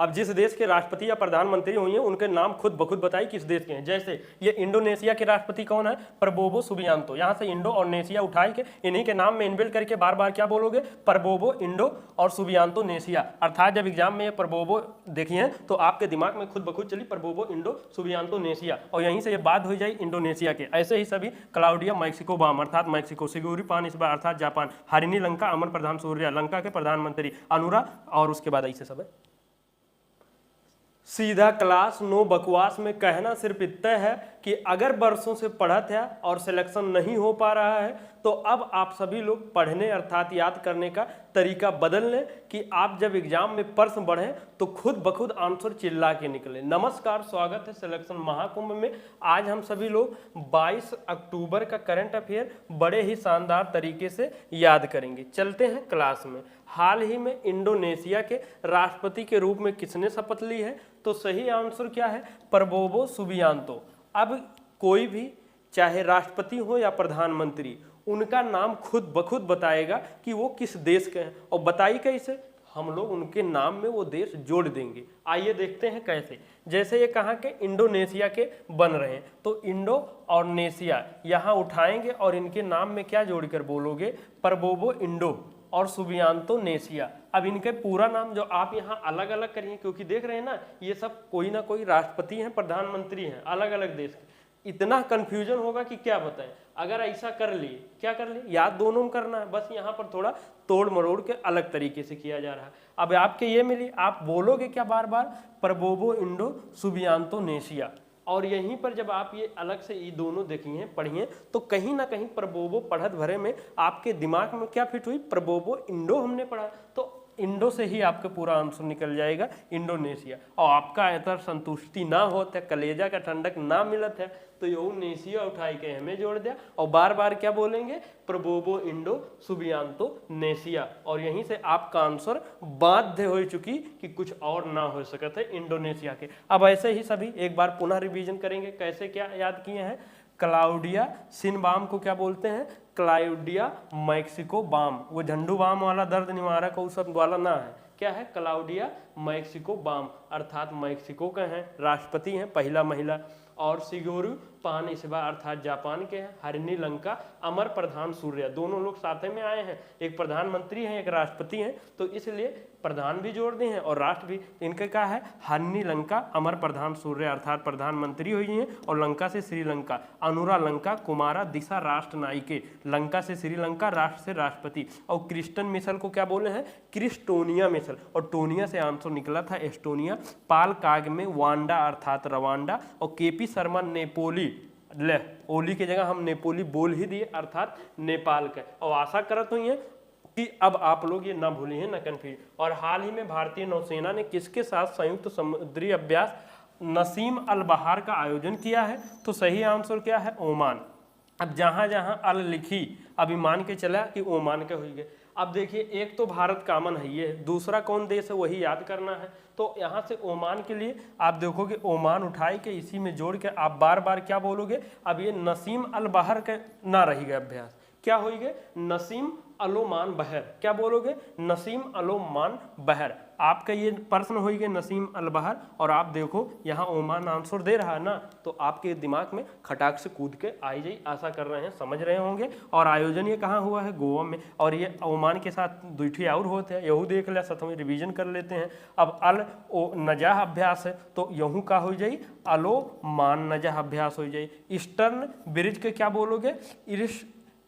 अब जिस देश के राष्ट्रपति या प्रधानमंत्री हुई हैं उनके नाम खुद ब खुद बताइए किस देश के हैं। जैसे ये इंडोनेशिया के राष्ट्रपति कौन है, प्रबोवो सुबियांतो। यहाँ से इंडो और नेशिया उठाए के इन्हीं के नाम में इनबिल्ट करके बार बार क्या बोलोगे, प्रबोवो इंडो और सुबियांतो नेशिया। अर्थात जब एग्जाम में ये प्रबोवो देखिए तो आपके दिमाग में खुद ब खुद चली प्रबोवो इंडो सुबियांतो नेशिया, और यहीं से ये बात हो जाए इंडोनेशिया के। ऐसे ही सभी क्लाउडिया मैक्सिको बाम अर्थात मैक्सिको, सिगुरी पान इस बार अर्थात जापान, हरिनी लंका अमर प्रधान सूर्या लंका के प्रधानमंत्री, अनुरा, और उसके बाद ऐसे सब है। सीधा क्लास नो बकवास में कहना सिर्फ इतना है कि अगर बरसों से पढ़त है और सिलेक्शन नहीं हो पा रहा है तो अब आप सभी लोग पढ़ने अर्थात याद करने का तरीका बदल लें कि आप जब एग्जाम में प्रश्न बढ़े तो खुद ब खुद आंसर चिल्ला के निकले। नमस्कार, स्वागत है सिलेक्शन महाकुंभ में। आज हम सभी लोग 22 अक्टूबर का करंट अफेयर बड़े ही शानदार तरीके से याद करेंगे। चलते हैं क्लास में। हाल ही में इंडोनेशिया के राष्ट्रपति के रूप में किसने शपथ ली है, तो सही आंसर क्या है, प्रबोवो सुबियांतो। अब कोई भी चाहे राष्ट्रपति हो या प्रधानमंत्री, उनका नाम खुद ब खुद बताएगा कि वो किस देश के हैं, और बताइए कैसे, हम लोग उनके नाम में वो देश जोड़ देंगे। आइए देखते हैं कैसे। जैसे ये कहाँ के, इंडोनेशिया के बन रहे हैं, तो इंडो और नेशिया यहाँ उठाएंगे और इनके नाम में क्या जोड़कर बोलोगे, प्रबोवो इंडो और सुबियांतो नेशिया। अब इनके पूरा नाम जो आप यहाँ अलग अलग करिए, क्योंकि देख रहे हैं ना ये सब कोई ना कोई राष्ट्रपति हैं, प्रधानमंत्री हैं अलग अलग देश के, इतना कंफ्यूजन होगा कि क्या बताएं। अगर ऐसा कर लिए, क्या कर लिए, याद दोनों में करना है, बस यहाँ पर थोड़ा तोड़ मरोड़ के अलग तरीके से किया जा रहा है। अब आपके ये मिली, आप बोलोगे क्या बार बार, प्रबोवो इंडो सुबियांतो नेशिया, और यहीं पर जब आप ये अलग से ये दोनों देखिए पढ़िए तो कहीं ना कहीं प्रबोवो पढ़त भरे में आपके दिमाग में क्या फिट हुई, प्रबोवो इंडो हमने पढ़ा, तो इंडो से ही आपका पूरा आंसर निकल जाएगा इंडोनेशिया। और आपका अगर संतुष्टि ना हो तो कलेजा का ठंडक ना मिलत है तो यू नेशिया उठाई के हमें जोड़ दिया, और बार बार क्या बोलेंगे, प्रबोवो इंडो सुबियांतो नेशिया, और यहीं से आपका आंसर बाध्य हो चुकी कि कुछ और ना हो सकते इंडोनेशिया के। अब ऐसे ही सभी एक बार पुनः रिवीजन करेंगे कैसे क्या याद किए हैं। क्लाउडिया सिनबाम को क्या बोलते हैं, क्लाउडिया मैक्सिको बाम, वो झंडू बाम वाला दर्द निवारक वो सब वाला ना है, क्या है, क्लाउडिया मैक्सिको बाम अर्थात मैक्सिको के हैं, राष्ट्रपति हैं, पहला महिला। और सिगोरू पान इसेबा अर्थात जापान के हैं। हरिनी लंका अमर प्रधान सूर्या, दोनों लोग साथ में आए हैं, एक प्रधानमंत्री हैं एक राष्ट्रपति हैं, तो इसलिए प्रधान भी जोड़ दिए हैं और राष्ट्र भी। इनके क्या है, हरिनी लंका अमर प्रधान सूर्य अर्थात प्रधानमंत्री हुई हैं, और लंका से श्रीलंका, अनुरा लंका कुमारा दिशा राष्ट्र नायिके, लंका से श्रीलंका, राष्ट्र से राष्ट्रपति। और क्रिस्टन मिशल को क्या बोले हैं, क्रिस्टोनिया मिशल, और टोनिया से आंसर निकला था एस्टोनिया। पाल काग में वांडा अर्थात रवांडा, और केपी शर्मा नेपोली, ले ओली की जगह हम नेपोली बोल ही दिए अर्थात नेपाल के। और आशा करत हुई है कि अब आप लोग ये ना भूली हैं ना कन्फ्यूज। और हाल ही में भारतीय नौसेना ने किसके साथ संयुक्त समुद्री अभ्यास नसीम अल बहार का आयोजन किया है, तो सही आंसर क्या है, ओमान। अब जहां जहां अल लिखी अभी मान के चला कि ओमान के हुई गए। अब देखिए एक तो भारत कामन है ये, दूसरा कौन देश है वही याद करना है, तो यहाँ से ओमान के लिए आप देखोगे ओमान उठाए के इसी में जोड़ के आप बार बार क्या बोलोगे, अब ये नसीम अल बहर के ना रही गए अभ्यास, क्या होइगे, नसीम अलोमान बहर, क्या बोलोगे, नसीम अलोमान बहर। आपका ये प्रश्न होइगे नसीम अल बहर, और आप देखो यहाँ ओमान आंसर दे रहा है ना, तो आपके दिमाग में खटाक से कूद के आई जाई, आशा कर रहे हैं समझ रहे होंगे। और आयोजन ये कहाँ हुआ है, गोवा में, और ये ओमान के साथ दूठी और होते हैं, यहू देख लिया, सतवें रिवीजन कर लेते हैं। अब अल ओ नजाह अभ्यास है तो यहू का हो जाई, अलो मान नजाह अभ्यास हो जाई। ईस्टर्न ब्रिज के क्या बोलोगे,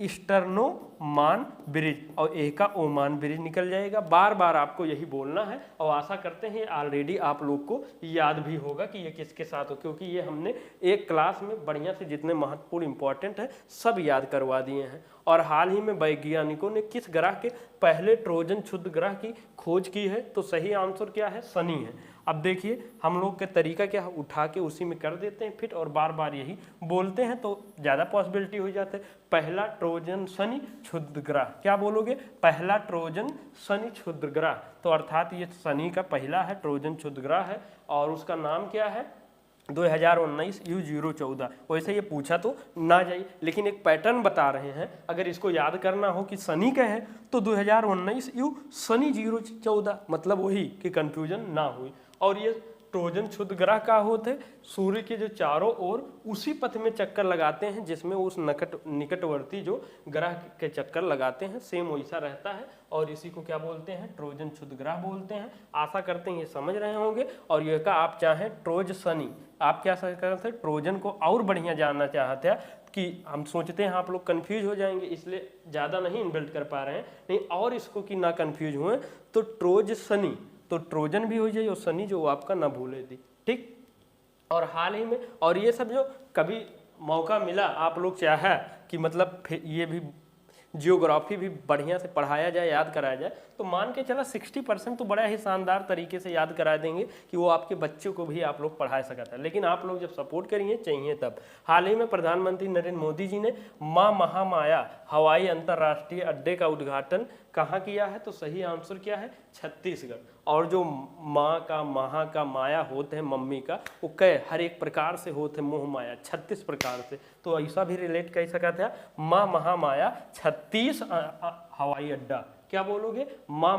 ईस्टर्नो मान ब्रिज, और एक का ओमान ब्रिज निकल जाएगा। बार बार आपको यही बोलना है, और आशा करते हैं ऑलरेडी आप लोग को याद भी होगा कि ये किसके साथ हो, क्योंकि ये हमने एक क्लास में बढ़िया से जितने महत्वपूर्ण इंपॉर्टेंट है सब याद करवा दिए हैं। और हाल ही में वैज्ञानिकों ने किस ग्रह के पहले ट्रोजन क्षुद्र ग्रह की खोज की है, तो सही आंसर क्या है, शनि है। अब देखिए हम लोग का तरीका क्या है, उठा के उसी में कर देते हैं फिट, और बार बार यही बोलते हैं तो ज़्यादा पॉसिबिलिटी हो जाते हैं। पहला ट्रोजन शनि क्षुद्र ग्रह, क्या बोलोगे, पहला ट्रोजन शनि क्षुद्र ग्रह, तो अर्थात ये शनि का पहला है ट्रोजन क्षुद्र ग्रह है, और उसका नाम क्या है, 2019 U014। वैसे ये पूछा तो ना जाए, लेकिन एक पैटर्न बता रहे हैं। अगर इसको याद करना हो कि शनि का है तो 2019 U शनि 014, मतलब वही कि कंफ्यूजन ना हुई। और ये ट्रोजन क्षुद्र ग्रह का होते, सूर्य के जो चारों ओर उसी पथ में चक्कर लगाते हैं जिसमें उस निकटवर्ती जो ग्रह के चक्कर लगाते हैं, सेम वैसा रहता है। और इसी को क्या बोलते हैं? ट्रोजन क्षुद्र ग्रह बोलते हैं। आशा करते हैं ये समझ रहे होंगे। और ये का आप चाहें ट्रोज शनि, आप क्या करते हैं, ट्रोजन को और बढ़िया जानना चाहते हैं कि हम सोचते हैं आप लोग कंफ्यूज हो जाएंगे, इसलिए ज़्यादा नहीं इनबिल्ट कर पा रहे हैं, नहीं और इसको कि ना कंफ्यूज हुए तो ट्रोज शनि, तो ट्रोजन भी हो जाए और शनि जो आपका ना भूले थी, ठीक। और हाल ही में, और ये सब जो कभी मौका मिला आप लोग चाहे कि मतलब ये भी जियोग्राफी भी बढ़िया से पढ़ाया जाए, याद कराया जाए, तो मान के चला 60% तो बड़ा ही शानदार तरीके से याद करा देंगे कि वो आपके बच्चों को भी आप लोग पढ़ा सकता है। लेकिन आप लोग जब सपोर्ट करिए चाहिए तब। हाल ही में प्रधानमंत्री नरेंद्र मोदी जी ने माँ महामाया हवाई अंतर्राष्ट्रीय अड्डे का उद्घाटन कहाँ किया है? तो सही आंसर क्या है? छत्तीसगढ़। और जो माँ का, महा का, माया होते हैं मम्मी का, वो कई हर एक प्रकार से होते हैं, मोह माया 36 प्रकार से। तो ऐसा भी रिलेट कर सकते हैं, माँ महामाया 36 हवाई अड्डा। क्या बोलोगे? माँ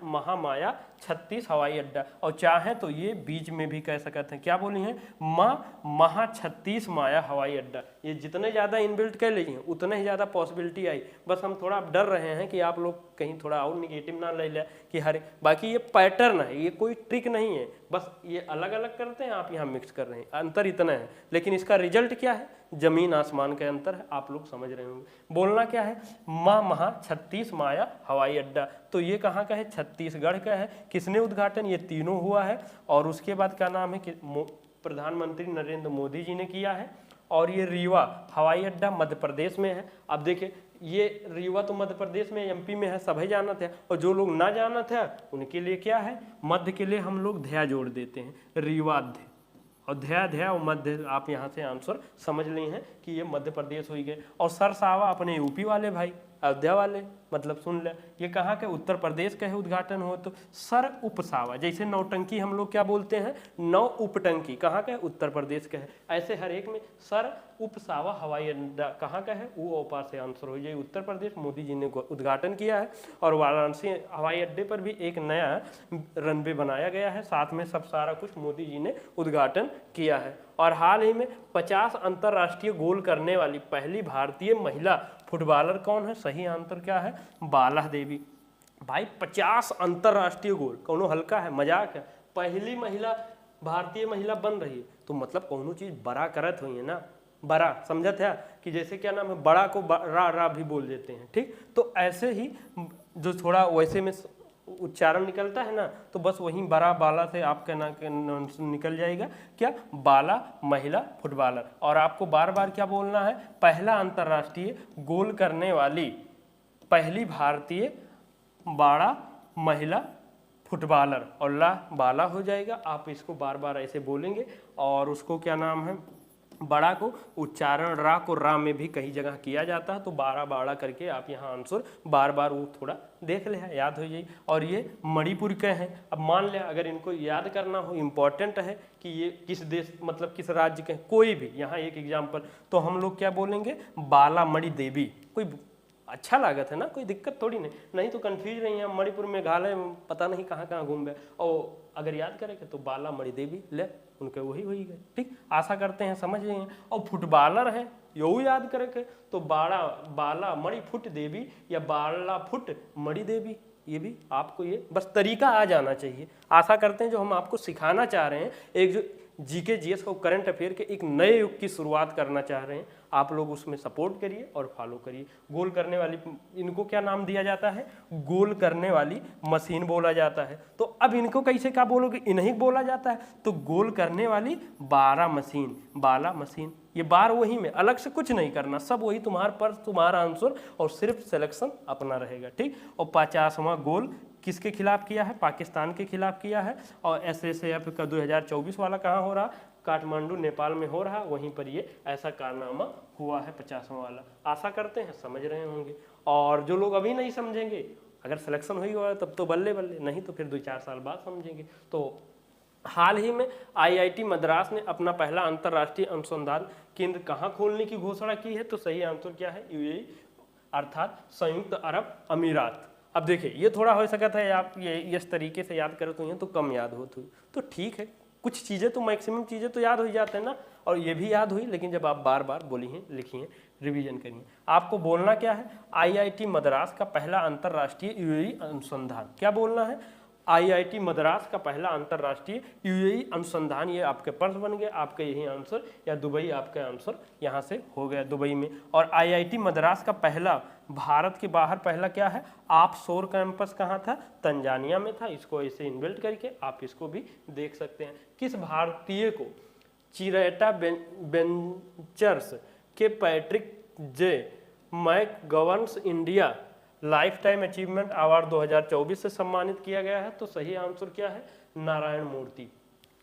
महामाया 36 हवाई अड्डा। और चाहे तो ये बीच में भी कह सकते हैं, क्या बोली हैं? माँ महा 36 माया हवाई अड्डा। ये जितने ज़्यादा इनबिल्ट कर लीजिए उतने ही ज़्यादा पॉसिबिलिटी आई। बस हम थोड़ा डर रहे हैं कि आप लोग कहीं थोड़ा और निगेटिव ना ले लें कि हर, बाकी ये पैटर्न है, ये कोई ट्रिक नहीं है, बस ये अलग अलग करते हैं, आप यहाँ मिक्स कर रहे हैं, अंतर इतना है। लेकिन इसका रिजल्ट क्या है? जमीन आसमान का अंतर है, आप लोग समझ रहे होंगे। बोलना क्या है? माँ महा 36 माया हवाई अड्डा। तो ये कहाँ का है? छत्तीसगढ़ का है। किसने उद्घाटन? ये तीनों हुआ है। और उसके बाद क्या नाम है कि प्रधानमंत्री नरेंद्र मोदी जी ने किया है। और ये रीवा हवाई अड्डा मध्य प्रदेश में है। अब देखिए ये रीवा तो मध्य प्रदेश में, एमपी में है, सभी जाना था। और जो लोग ना जाना था उनके लिए क्या है? मध्य के लिए हम लोग ध्या जोड़ देते हैं, रीवाध्य। और ध्या और मध्य, आप यहाँ से आंसर समझ लिए हैं कि ये मध्य प्रदेश हो गए। और सरसावा अपने यूपी वाले भाई, अयोध्या वाले, मतलब सुन ले, ये कहाँ के? उत्तर प्रदेश का है उद्घाटन हो। तो सर उपसावा, जैसे नौटंकी हम लोग क्या बोलते हैं? नौ उपटंकी, कहाँ का है? उत्तर प्रदेश का है। ऐसे हर एक में सर उपसावा हवाई अड्डा कहाँ का है? वो ओपा से आंसर हो जाए, उत्तर प्रदेश। मोदी जी ने उद्घाटन किया है। और वाराणसी हवाई अड्डे पर भी एक नया रनवे बनाया गया है, साथ में सब सारा कुछ मोदी जी ने उद्घाटन किया है। और हाल ही में 50 अंतर्राष्ट्रीय गोल करने वाली पहली भारतीय महिला फुटबॉलर कौन है? सही आंसर क्या है? बाला देवी। भाई 50 अंतर्राष्ट्रीय गोल, कौनो हल्का है? मजाक है? पहली महिला, भारतीय महिला बन रही है तो मतलब कौनो चीज बड़ा करत हुई है ना, बड़ा समझत है कि जैसे क्या नाम है, बड़ा को रा भी बोल देते हैं, ठीक। तो ऐसे ही जो थोड़ा वैसे में उच्चारण निकलता है ना, तो बस वहीं बड़ा बाला से आपका ना निकल जाएगा क्या? बाला महिला फुटबॉलर। और आपको बार बार क्या बोलना है? पहला अंतर्राष्ट्रीय गोल करने वाली पहली भारतीय बाड़ा महिला फुटबॉलर, और ला बाला हो जाएगा। आप इसको बार बार ऐसे बोलेंगे। और उसको क्या नाम है, बड़ा को उच्चारण रा को रा में भी कई जगह किया जाता है, तो बाड़ा बाड़ा करके आप यहाँ आंसर बार बार वो थोड़ा देख ले, याद हो जाए। और ये मणिपुर के हैं। अब मान लिया अगर इनको याद करना हो, इम्पोर्टेंट है कि ये किस देश, मतलब किस राज्य के, कोई भी, यहाँ एक एग्जाम्पल, तो हम लोग क्या बोलेंगे? बाला मणि देवी। कोई अच्छा लागत है ना, कोई दिक्कत थोड़ी नहीं तो कंफ्यूज नहीं है। मणिपुर मेघालय पता नहीं कहाँ कहाँ घूम गए, और अगर याद करेंगे तो बाला मणि देवी ले उनके वही हो गए, ठीक। आशा करते हैं समझ रहे हैं। और फुटबॉलर है यही याद करेंगे तो बाला मणि फुट देवी या बाला फुट मणि देवी, ये भी आपको ये बस तरीका आ जाना चाहिए। आशा करते हैं जो हम आपको सिखाना चाह रहे हैं, एक जो जीके जीएस और करंट अफेयर के एक नए युग की शुरुआत करना चाह रहे हैं, आप लोग उसमें सपोर्ट करिए और फॉलो करिए। गोल करने वाली, इनको क्या नाम दिया जाता है? गोल करने वाली मशीन बोला जाता है। तो अब इनको कैसे क्या बोलोगे? इन्हीं बोला जाता है, तो गोल करने वाली बाला मशीन। ये बार वही में, अलग से कुछ नहीं करना, सब वही तुम्हारे पर तुम्हारा आंसर, और सिर्फ सिलेक्शन अपना रहेगा, ठीक। और 50वां गोल किसके खिलाफ किया है? पाकिस्तान के खिलाफ किया है। और SSAF का 2024 वाला कहाँ हो रहा? काठमांडू नेपाल में हो रहा, वहीं पर ये ऐसा कारनामा हुआ है 50वां वाला। आशा करते हैं समझ रहे होंगे। और जो लोग अभी नहीं समझेंगे, अगर सिलेक्शन हुई हुआ तब तो बल्ले बल्ले, नहीं तो फिर 2-4 साल बाद समझेंगे। तो हाल ही में आईआईटी मद्रास ने अपना पहला अंतर्राष्ट्रीय अनुसंधान केंद्र कहाँ खोलने की घोषणा की है? तो सही आंसर क्या है? यूएई अर्थात संयुक्त अरब अमीरात। अब देखिए ये थोड़ा हो सकता है आप ये इस तरीके से याद करो तो ये तो कम याद हो तो ठीक है, कुछ चीज़ें तो मैक्सिमम चीज़ें तो याद हो ही जाते हैं ना, और ये भी याद हुई, लेकिन जब आप बार बार बोलिए लिखिए रिवीजन करिए। आपको बोलना क्या है? आईआईटी मद्रास का पहला अंतर्राष्ट्रीय यूएई अनुसंधान। क्या बोलना है? आईआईटी मद्रास का पहला अंतर्राष्ट्रीय यूएई अनुसंधान। ये आपके प्रश्न बन गए, आपका यही आंसर, या दुबई आपका आंसर यहाँ से हो गया, दुबई में। और आईआईटी मद्रास का पहला भारत के बाहर पहला क्या है? ऑफशोर कैंपस कहाँ था? तंजानिया में था। इसको ऐसे इनबिल्ट करके आप इसको भी देख सकते हैं। किस भारतीय को चिरेटा वेंचर्स के Patrick J McGovern's India lifetime achievement award 2024 से सम्मानित किया गया है? तो सही आंसर क्या है? नारायण मूर्ति।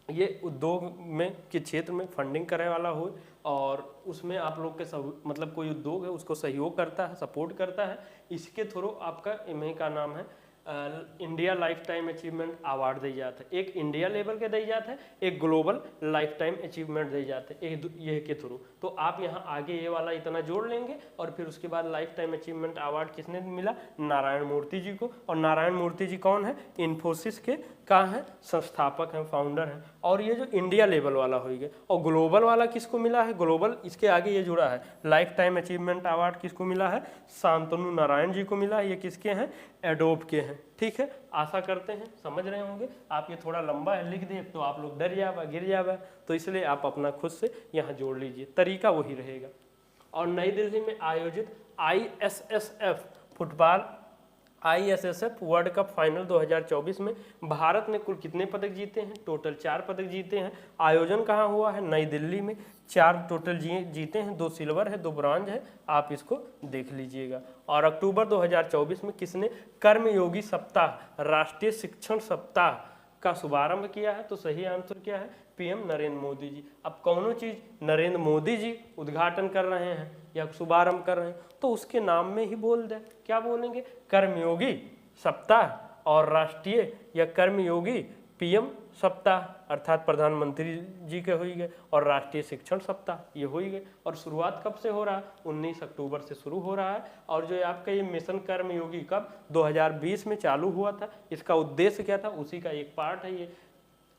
ये उद्योग में के क्षेत्र में फंडिंग करने वाला हो और उसमें आप लोग के मतलब कोई उद्योग है उसको सहयोग करता है, सपोर्ट करता है, इसके थ्रू आपका इन्हीं का नाम है India lifetime achievement award दिया जाता है। एक इंडिया लेवल के दिया जाता है, एक ग्लोबल लाइफ टाइम अचीवमेंट दिया जाता है, एक ये के थ्रू। तो आप यहाँ आगे ये वाला इतना जोड़ लेंगे और फिर उसके बाद लाइफ टाइम अचीवमेंट अवार्ड किसने मिला? नारायण मूर्ति जी को। और नारायण मूर्ति जी कौन है? इन्फोसिस के कहाँ है? संस्थापक हैं, फाउंडर हैं। और ये जो इंडिया लेवल वाला हो गया, और ग्लोबल वाला किसको मिला है? ग्लोबल इसके आगे ये जुड़ा है, लाइफ टाइम अचीवमेंट अवार्ड किसको मिला है? शांतनु नारायण जी को मिला है। ये किसके हैं? एडोब के हैं। ठीक है, आशा करते हैं समझ रहे होंगे। आप ये थोड़ा लंबा है, लिख दे तो आप लोग डर जावा, गिर जावा, तो इसलिए आप अपना खुद से यहाँ जोड़ लीजिए, तरीका वही रहेगा। और नई दिल्ली में आयोजित आईएसएसएफ वर्ल्ड कप फाइनल 2024 में भारत ने कुल कितने पदक जीते हैं? टोटल 4 पदक जीते हैं। आयोजन कहाँ हुआ है? नई दिल्ली में। 4 टोटल जीते हैं, 2 सिल्वर है, 2 ब्रॉन्ज है, आप इसको देख लीजिएगा। और अक्टूबर 2024 में किसने कर्मयोगी सप्ताह, राष्ट्रीय शिक्षण सप्ताह का शुभारंभ किया है? तो सही आंसर क्या है? पीएम नरेंद्र मोदी जी। अब कौनो चीज नरेंद्र मोदी जी उद्घाटन कर रहे हैं या शुभारंभ कर रहे हैं तो उसके नाम में ही बोल दें। क्या बोलेंगे? कर्मयोगी सप्ताह और राष्ट्रीय या कर्मयोगी पीएम सप्ताह अर्थात प्रधानमंत्री जी के हो ही गए, और राष्ट्रीय शिक्षण सप्ताह ये हो ही गए। और शुरुआत कब से हो रहा है? 19 अक्टूबर से शुरू हो रहा है। और जो आपका ये मिशन कर्मयोगी कब 2020 में चालू हुआ था। इसका उद्देश्य क्या था? उसी का एक पार्ट है ये,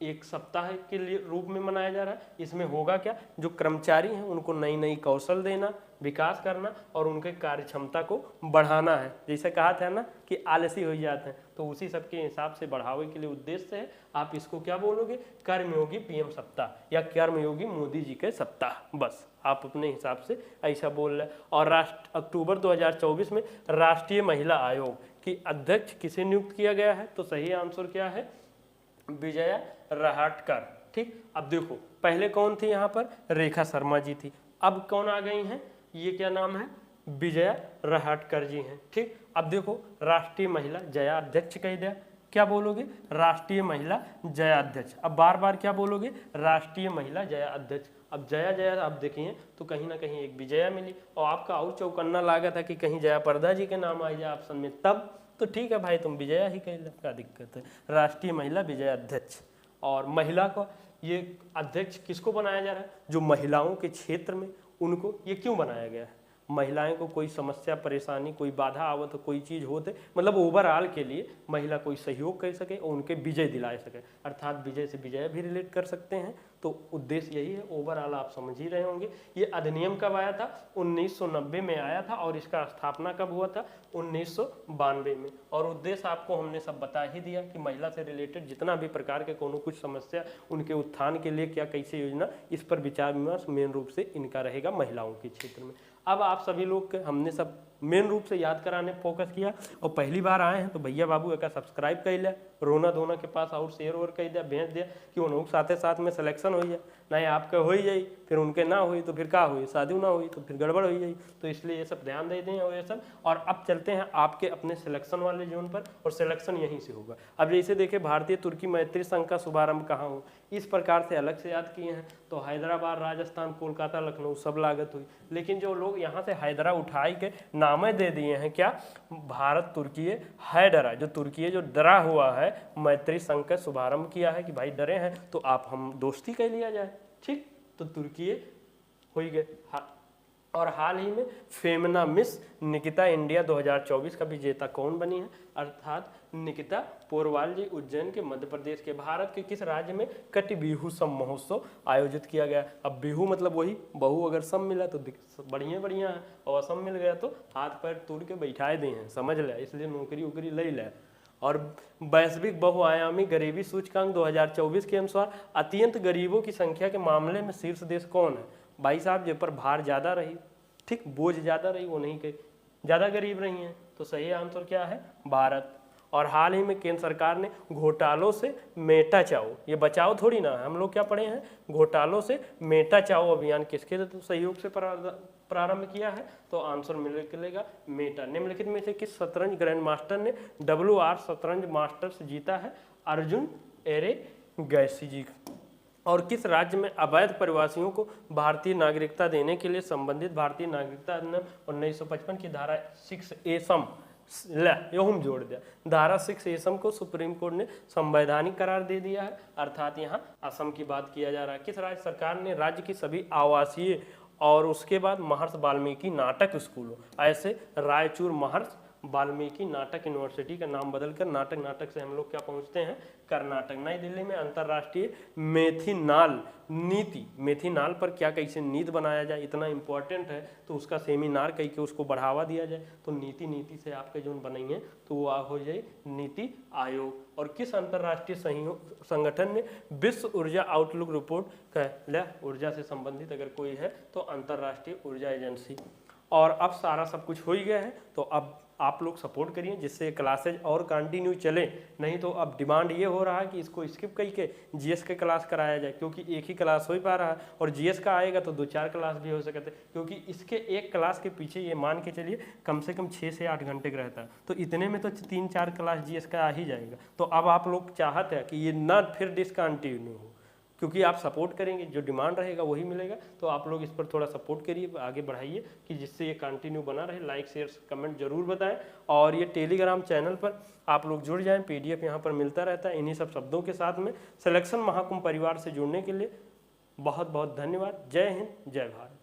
एक सप्ताह के लिए रूप में मनाया जा रहा है। इसमें होगा क्या? जो कर्मचारी हैं उनको नई नई कौशल देना, विकास करना और उनके कार्य क्षमता को बढ़ाना है। जैसे कहा था ना कि आलसी हो जाते हैं, तो उसी सब के हिसाब से बढ़ावे के लिए उद्देश्य है। आप इसको क्या बोलोगे? कर्मयोगी पीएम सप्ताह या कर्मयोगी मोदी जी के सप्ताह, बस आप अपने हिसाब से ऐसा बोल रहे। और अक्टूबर 2024 में राष्ट्रीय महिला आयोग की अध्यक्ष किसे नियुक्त किया गया है? तो सही आंसर क्या है? विजया रहाटकर। ठीक, अब देखो पहले कौन थी यहाँ पर? रेखा शर्मा जी थी। अब कौन आ गई हैं? ये क्या नाम है? विजया रहाटकर जी हैं। ठीक, अब देखो राष्ट्रीय महिला जया अध्यक्ष कह दिया, क्या बोलोगे? राष्ट्रीय महिला जया अध्यक्ष। अब बार बार क्या बोलोगे? राष्ट्रीय महिला जया अध्यक्ष। अब जया जया आप देखिए तो कहीं ना कहीं एक विजया मिली, और आपका और चौकन्ना लागा था कि कहीं जया प्रदा जी के नाम आ जाए ऑप्शन में, तब तो ठीक है भाई, तुम विजया ही कह लो, क्या दिक्कत है? राष्ट्रीय महिला विजया अध्यक्ष। और महिला को ये अध्यक्ष किसको बनाया जा रहा है? जो महिलाओं के क्षेत्र में उनको ये क्यों बनाया गया है? महिलाएं को कोई समस्या परेशानी कोई बाधा आवत कोई चीज़ होते, मतलब ओवरऑल के लिए महिला कोई सहयोग कर सके और उनके विजय दिला सके, अर्थात विजय से विजय भी रिलेट कर सकते हैं। तो उद्देश्य यही है, ओवरऑल आप समझ ही रहे होंगे। ये अधिनियम कब आया था? 1990 में आया था, और इसका स्थापना कब हुआ था? 1992 में। और उद्देश्य आपको हमने सब बता ही दिया कि महिला से रिलेटेड जितना भी प्रकार के कोनो कुछ समस्या, उनके उत्थान के लिए क्या कैसे योजना, इस पर विचार विमर्श मेन रूप से इनका रहेगा महिलाओं के क्षेत्र में। अब आप सभी लोग के हमने सब मेन रूप से याद कराने फोकस किया, और पहली बार आए हैं तो भैया बाबू एक सब्सक्राइब कर लिया, रोना धोना के पास और शेयर और कर दिया, भेज दिया कि उन लोग साथे साथ में सिलेक्शन हो जाए, नहीं आपका हो ही जाए, फिर उनके ना हुई तो फिर क्या हुई? शादी ना हुई तो फिर गड़बड़ हो जाए। तो इसलिए ये सब ध्यान दे दें और ये सब। और अब चलते हैं आपके अपने सिलेक्शन वाले जोन पर, और सिलेक्शन यहीं से होगा। अब जैसे देखें भारतीय तुर्की मैत्री संघ का शुभारंभ कहाँ हो, इस प्रकार से अलग से याद किए हैं तो हैदराबाद, राजस्थान, कोलकाता, लखनऊ सब लागत हुई। लेकिन जो लोग यहाँ से हैदरा उठाई के नामे दे दिए हैं क्या, भारत तुर्की है डरा, जो तुर्की जो डरा हुआ है, मैत्री संघ का शुभारंभ किया है कि भाई डरे हैं तो आप हम दोस्ती कर लिया जाए, ठीक। तो तुर्की हो ही गए। और हाल ही में फेमना मिस निकिता इंडिया 2024 का विजेता कौन बनी है, अर्थात निकिता पोरवाल जी उज्जैन के मध्य प्रदेश के। भारत के किस राज्य में कटि बिहू सम महोत्सव आयोजित किया गया। अब बिहू मतलब वही बहु, अगर सम मिला तो बढ़िया बढ़िया है, और असम मिल गया तो हाथ पैर तोड़ के बैठाए दे हैं, समझ ले, इसलिए नौकरी उकरी ले ले। और वैश्विक बहुआयामी गरीबी सूचकांक 2024 के अनुसार अत्यंत गरीबों की संख्या के मामले में शीर्ष देश कौन है। भाई साहब जिन पर भार ज़्यादा रही, ठीक, बोझ ज़्यादा रही, वो नहीं कही, ज़्यादा गरीब रही हैं, तो सही आंसर क्या है, भारत। और हाल ही में केंद्र सरकार ने घोटालों से मेटा चाओ, ये बचाओ थोड़ी ना, हम लोग क्या पढ़े हैं, घोटालों से मेटा चाओ अभियान किसके सहयोग से प्रारंभ किया है, तो आंसर मिलेगा मेटा। निम्नलिखित में से किस शतरंज ग्रैंड मास्टर ने WR शतरंज मास्टर्स जीता है, अर्जुन एरेगैसी जी। और किस राज्य में अवैध प्रवासियों को भारतीय नागरिकता देने के लिए संबंधित भारतीय नागरिकता अधिनियम 1955 की धारा 6A सम हम जोड़ दिया, धारा 6A सम को सुप्रीम कोर्ट ने संवैधानिक करार दे दिया है, अर्थात यहाँ असम की बात किया जा रहा है। किस राज्य सरकार ने राज्य की सभी आवासीय और उसके बाद महर्षि वाल्मीकि नाटक स्कूलों, ऐसे रायचूर महर्षि वाल्मीकि नाटक यूनिवर्सिटी का नाम बदलकर नाटक से हम लोग क्या पहुंचते हैं, कर्नाटक। नई दिल्ली में अंतर्राष्ट्रीय मेथिनाल नीति, मेथिनाल पर क्या कैसे नीति बनाया जाए, इतना इंपॉर्टेंट है तो उसका सेमिनार कहीं के उसको बढ़ावा दिया जाए, तो नीति से आपके जो बनेंगे तो वो हो जाए नीति आयोग। और किस अंतर्राष्ट्रीय संगठन ने विश्व ऊर्जा आउटलुक रिपोर्ट का, ऊर्जा से संबंधित अगर कोई है तो अंतर्राष्ट्रीय ऊर्जा एजेंसी। और अब सारा सब कुछ हो ही गया है, तो अब आप लोग सपोर्ट करिए जिससे क्लासेज और कंटिन्यू चले, नहीं तो अब डिमांड ये हो रहा है कि इसको स्किप करके जीएस के क्लास कराया जाए, क्योंकि एक ही क्लास हो ही पा रहा है, और जीएस का आएगा तो 2-4 क्लास भी हो सकते हैं, क्योंकि इसके एक क्लास के पीछे ये मान के चलिए कम से कम 6 से 8 घंटे का रहता है, तो इतने में तो 3-4 क्लास जीएस का आ ही जाएगा। तो अब आप लोग चाहते हैं कि ये ना फिर डिसकंटिन्यू हो, क्योंकि आप सपोर्ट करेंगे, जो डिमांड रहेगा वही मिलेगा, तो आप लोग इस पर थोड़ा सपोर्ट करिए, आगे बढ़ाइए कि जिससे ये कंटिन्यू बना रहे। लाइक शेयर कमेंट जरूर बताएं, और ये टेलीग्राम चैनल पर आप लोग जुड़ जाएं, PDF यहाँ पर मिलता रहता है इन्हीं सब शब्दों के साथ में। सिलेक्शन महाकुंभ परिवार से जुड़ने के लिए बहुत बहुत धन्यवाद। जय हिंद, जय भारत।